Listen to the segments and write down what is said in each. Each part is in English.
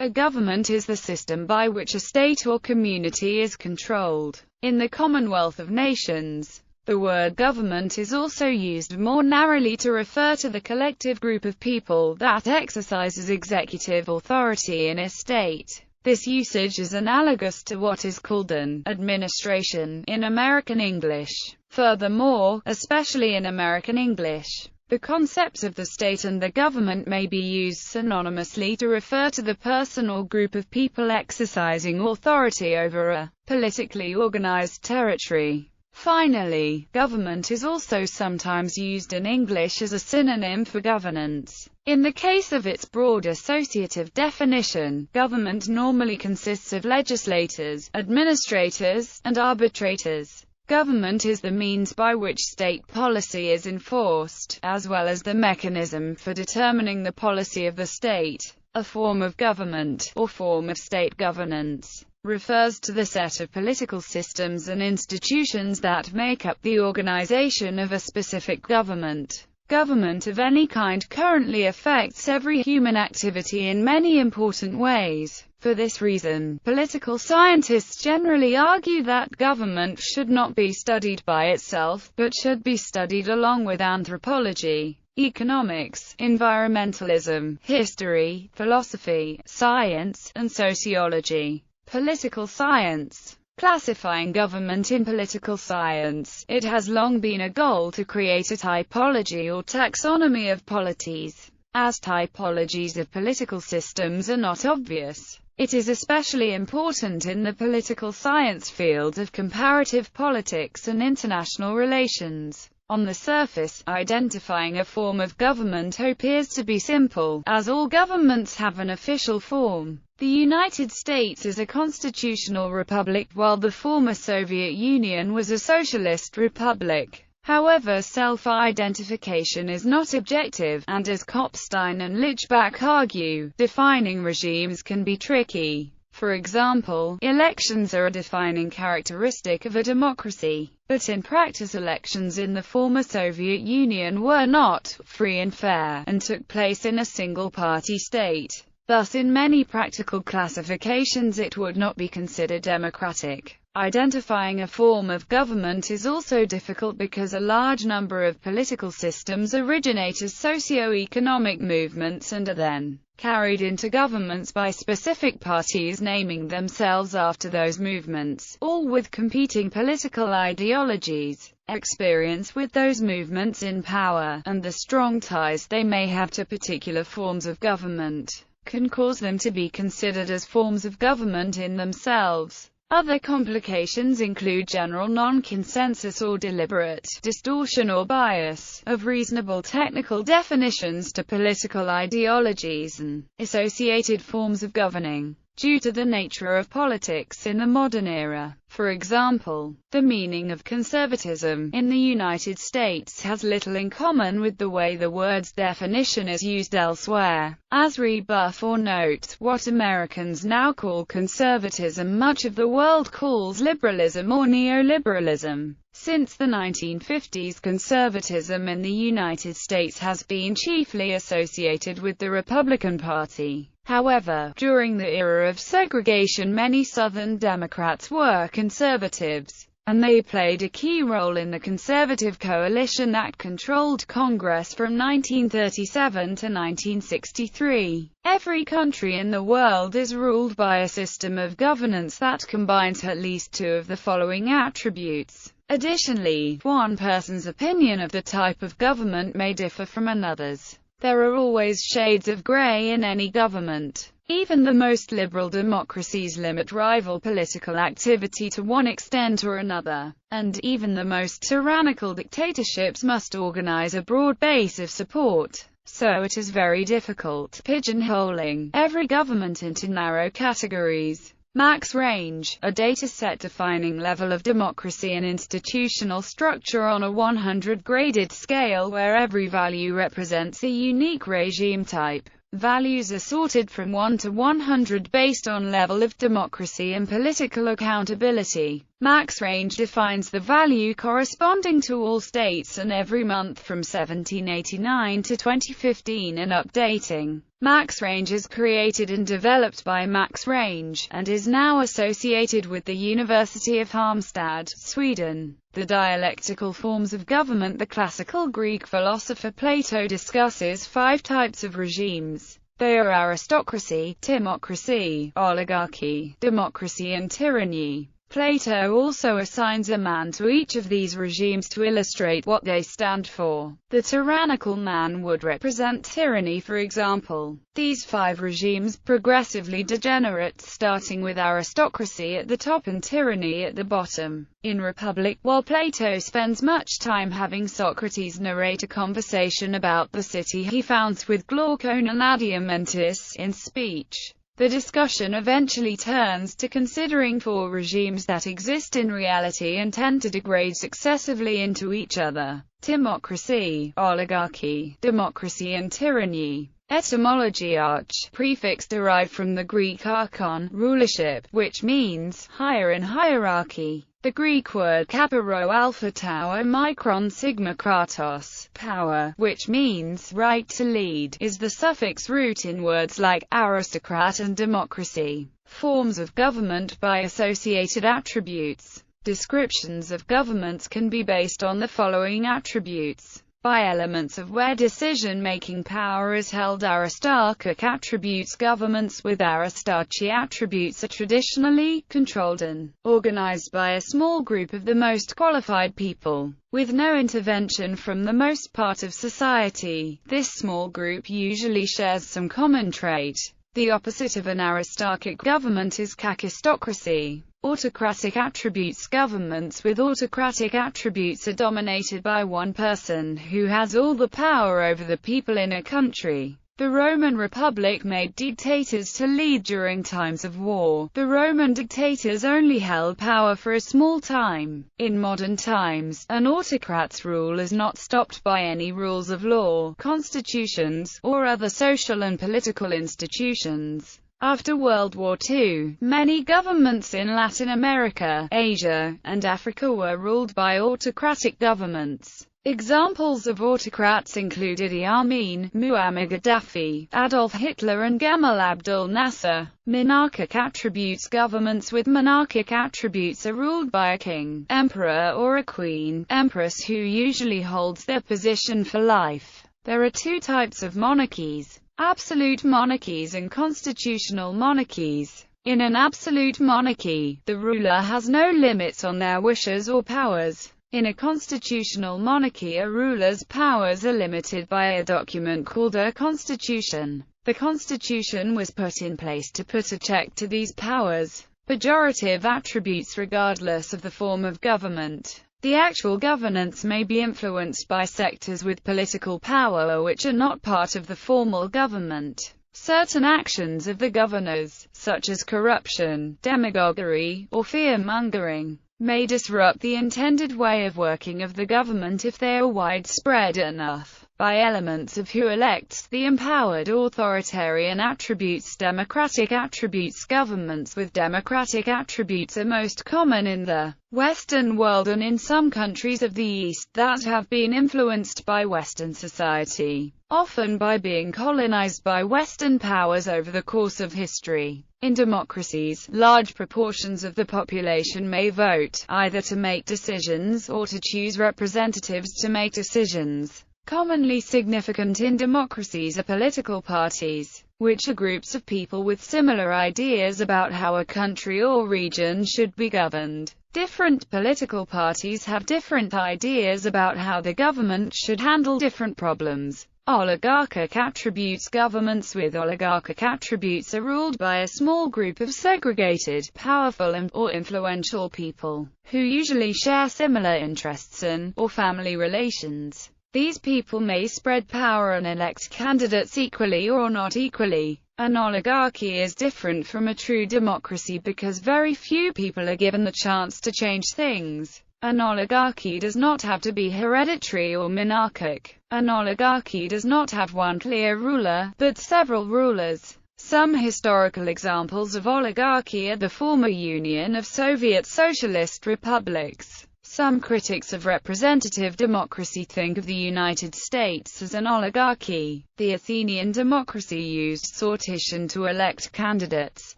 A government is the system by which a state or community is controlled. In the Commonwealth of Nations, the word government is also used more narrowly to refer to the collective group of people that exercises executive authority in a state. This usage is analogous to what is called an administration in American English. Furthermore, especially in American English, the concepts of the state and the government may be used synonymously to refer to the person or group of people exercising authority over a politically organized territory. Finally, government is also sometimes used in English as a synonym for governance. In the case of its broad associative definition, government normally consists of legislators, administrators, and arbitrators. Government is the means by which state policy is enforced, as well as the mechanism for determining the policy of the state. A form of government, or form of state governance, refers to the set of political systems and institutions that make up the organization of a specific government. Government of any kind currently affects every human activity in many important ways. For this reason, political scientists generally argue that government should not be studied by itself, but should be studied along with anthropology, economics, environmentalism, history, philosophy, science, and sociology. Political science. Classifying government in political science, it has long been a goal to create a typology or taxonomy of polities. As typologies of political systems are not obvious, it is especially important in the political science field of comparative politics and international relations. On the surface, identifying a form of government appears to be simple, as all governments have an official form. The United States is a constitutional republic, while the former Soviet Union was a socialist republic. However, self-identification is not objective, and as Kopstein and Lichbach argue, defining regimes can be tricky. For example, elections are a defining characteristic of a democracy, but in practice elections in the former Soviet Union were not free and fair, and took place in a single-party state. Thus in many practical classifications it would not be considered democratic. Identifying a form of government is also difficult because a large number of political systems originate as socio-economic movements and are then carried into governments by specific parties naming themselves after those movements, all with competing political ideologies, experience with those movements in power, and the strong ties they may have to particular forms of government can cause them to be considered as forms of government in themselves. Other complications include general non-consensus or deliberate distortion or bias of reasonable technical definitions to political ideologies and associated forms of governing, due to the nature of politics in the modern era. For example, the meaning of conservatism in the United States has little in common with the way the word's definition is used elsewhere. As rebuff or note, what Americans now call conservatism much of the world calls liberalism or neoliberalism. Since the 1950s, conservatism in the United States has been chiefly associated with the Republican Party. However, during the era of segregation, many Southern Democrats were conservatives, and they played a key role in the conservative coalition that controlled Congress from 1937 to 1963. Every country in the world is ruled by a system of governance that combines at least two of the following attributes. Additionally, one person's opinion of the type of government may differ from another's. There are always shades of gray in any government. Even the most liberal democracies limit rival political activity to one extent or another, and even the most tyrannical dictatorships must organize a broad base of support. So it is very difficult pigeonholing every government into narrow categories. Max range, a dataset defining level of democracy and institutional structure on a 100-graded scale where every value represents a unique regime type. Values are sorted from 1 to 100 based on level of democracy and political accountability. Max range defines the value corresponding to all states and every month from 1789 to 2015 and updating. Max range is created and developed by Max Range, and is now associated with the University of Halmstad, Sweden. The dialectical forms of government. The classical Greek philosopher Plato discusses 5 types of regimes. They are aristocracy, timocracy, oligarchy, democracy and tyranny. Plato also assigns a man to each of these regimes to illustrate what they stand for. The tyrannical man would represent tyranny, for example. These 5 regimes progressively degenerate, starting with aristocracy at the top and tyranny at the bottom. In Republic, while Plato spends much time having Socrates narrate a conversation about the city he founds with Glaucon and Adiamentus in speech, the discussion eventually turns to considering 4 regimes that exist in reality and tend to degrade successively into each other: timocracy, oligarchy, democracy and tyranny. Etymology. Arch prefix derived from the Greek archon, rulership, which means higher in hierarchy. The Greek word kappa rho alpha tau omicron sigma kratos, power, which means right to lead, is the suffix root in words like aristocrat and democracy. Forms of government by associated attributes. Descriptions of governments can be based on the following attributes. By elements of where decision-making power is held. Aristarchic attributes. Governments with Aristarchy attributes are traditionally controlled and organized by a small group of the most qualified people, with no intervention from the most part of society. This small group usually shares some common trait. The opposite of an aristarchic government is kakistocracy. Autocratic attributes. Governments with autocratic attributes are dominated by one person who has all the power over the people in a country. The Roman Republic made dictators to lead during times of war. The Roman dictators only held power for a small time. In modern times, an autocrat's rule is not stopped by any rules of law, constitutions, or other social and political institutions. After World War II, many governments in Latin America, Asia, and Africa were ruled by autocratic governments. Examples of autocrats include Idi Amin, Muammar Gaddafi, Adolf Hitler and Gamal Abdel Nasser. Monarchic attributes. Governments with monarchic attributes are ruled by a king, emperor or a queen, empress who usually holds their position for life. There are 2 types of monarchies: absolute monarchies and constitutional monarchies. In an absolute monarchy, the ruler has no limits on their wishes or powers. In a constitutional monarchy, a ruler's powers are limited by a document called a constitution. The constitution was put in place to put a check to these powers. Pejorative attributes. Regardless of the form of government, the actual governance may be influenced by sectors with political power which are not part of the formal government. Certain actions of the governors, such as corruption, demagoguery, or fear-mongering, may disrupt the intended way of working of the government if they are widespread enough. By elements of who elects the empowered. Authoritarian attributes. Democratic attributes. Governments with democratic attributes are most common in the Western world and in some countries of the East that have been influenced by Western society, often by being colonized by Western powers over the course of history. In democracies, large proportions of the population may vote, either to make decisions or to choose representatives to make decisions. Commonly significant in democracies are political parties, which are groups of people with similar ideas about how a country or region should be governed. Different political parties have different ideas about how the government should handle different problems. Oligarchic attributes. Governments with oligarchic attributes are ruled by a small group of segregated, powerful or influential people, who usually share similar interests or family relations. These people may spread power and elect candidates equally or not equally. An oligarchy is different from a true democracy because very few people are given the chance to change things. An oligarchy does not have to be hereditary or monarchic. An oligarchy does not have one clear ruler, but several rulers. Some historical examples of oligarchy are the former Union of Soviet Socialist Republics. Some critics of representative democracy think of the United States as an oligarchy. The Athenian democracy used sortition to elect candidates,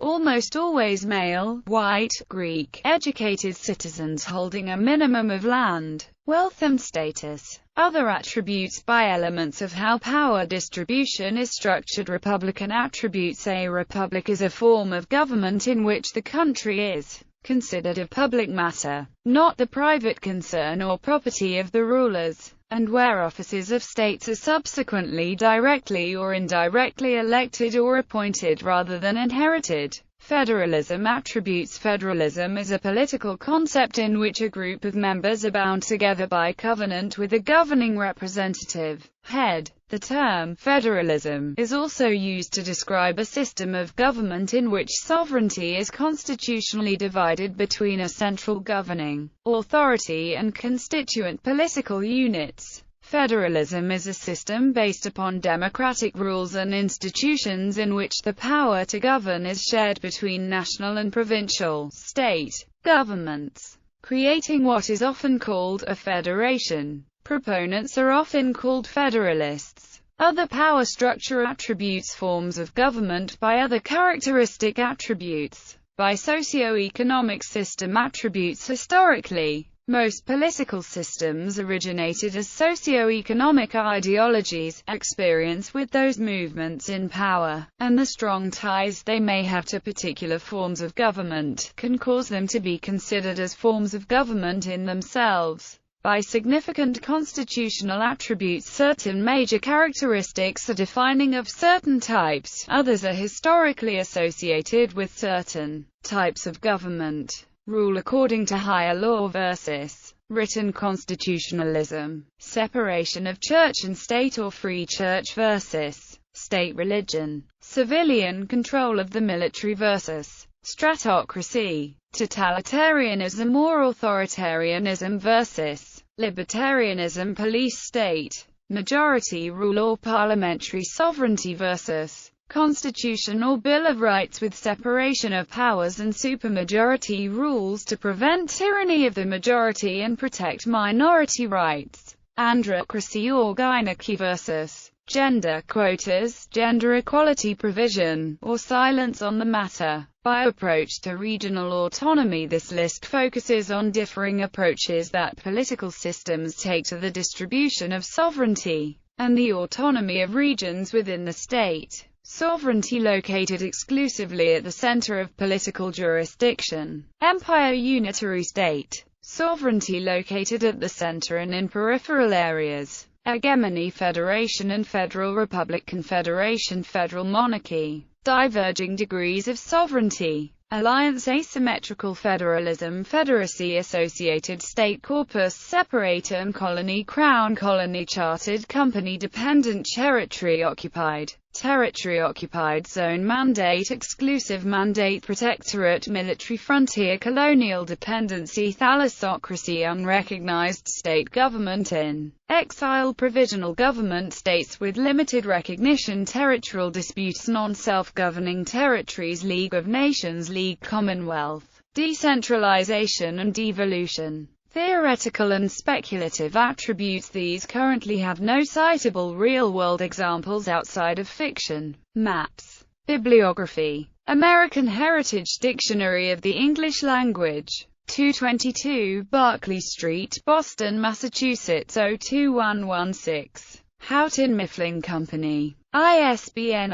almost always male, white, Greek, educated citizens holding a minimum of land, wealth and status. Other attributes by elements of how power distribution is structured. Republican attributes. A republic is a form of government in which the country is considered a public matter, not the private concern or property of the rulers, and where officers of states are subsequently directly or indirectly elected or appointed rather than inherited. Federalism attributes. Federalism is a political concept in which a group of members are bound together by covenant with a governing representative head. The term federalism is also used to describe a system of government in which sovereignty is constitutionally divided between a central governing authority and constituent political units. Federalism is a system based upon democratic rules and institutions in which the power to govern is shared between national and provincial, state, governments, creating what is often called a federation. Proponents are often called federalists. Other power structure attributes. Forms of government by other characteristic attributes. By socio-economic system attributes. Historically, most political systems originated as socio-economic ideologies. Experience with those movements in power, and the strong ties they may have to particular forms of government, can cause them to be considered as forms of government in themselves. By significant constitutional attributes. Certain major characteristics are defining of certain types, others are historically associated with certain types of government. Rule according to higher law versus written constitutionalism. Separation of church and state or free church versus state religion. Civilian control of the military versus stratocracy. Totalitarianism or authoritarianism versus libertarianism. Police state. Majority rule or parliamentary sovereignty versus Constitution or Bill of Rights with separation of powers and supermajority rules to prevent tyranny of the majority and protect minority rights. Androcracy or gynarchy versus gender quotas, gender equality provision, or silence on the matter. By approach to regional autonomy. This list focuses on differing approaches that political systems take to the distribution of sovereignty and the autonomy of regions within the state. Sovereignty located exclusively at the center of political jurisdiction. Empire unitary state. Sovereignty located at the center and in peripheral areas. Hegemony federation and federal republic. Confederation federal monarchy. Diverging degrees of sovereignty. Alliance asymmetrical federalism. Federacy associated state. Corpus separatum. Colony crown colony. Chartered company. Dependent territory occupied. Territory occupied zone. Mandate exclusive mandate. Protectorate military frontier. Colonial dependency. Thalassocracy unrecognized state. Government in exile. Provisional government. States with limited recognition. Territorial disputes. Non-self-governing territories. League of Nations. League Commonwealth. Decentralization and devolution. Theoretical and speculative attributes. These currently have no citable real-world examples outside of fiction. Maps. Bibliography. American Heritage Dictionary of the English Language. 222 Barclay Street, Boston, Massachusetts 02116. Houghton Mifflin Company. ISBN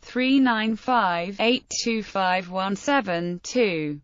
0-395-82517-2.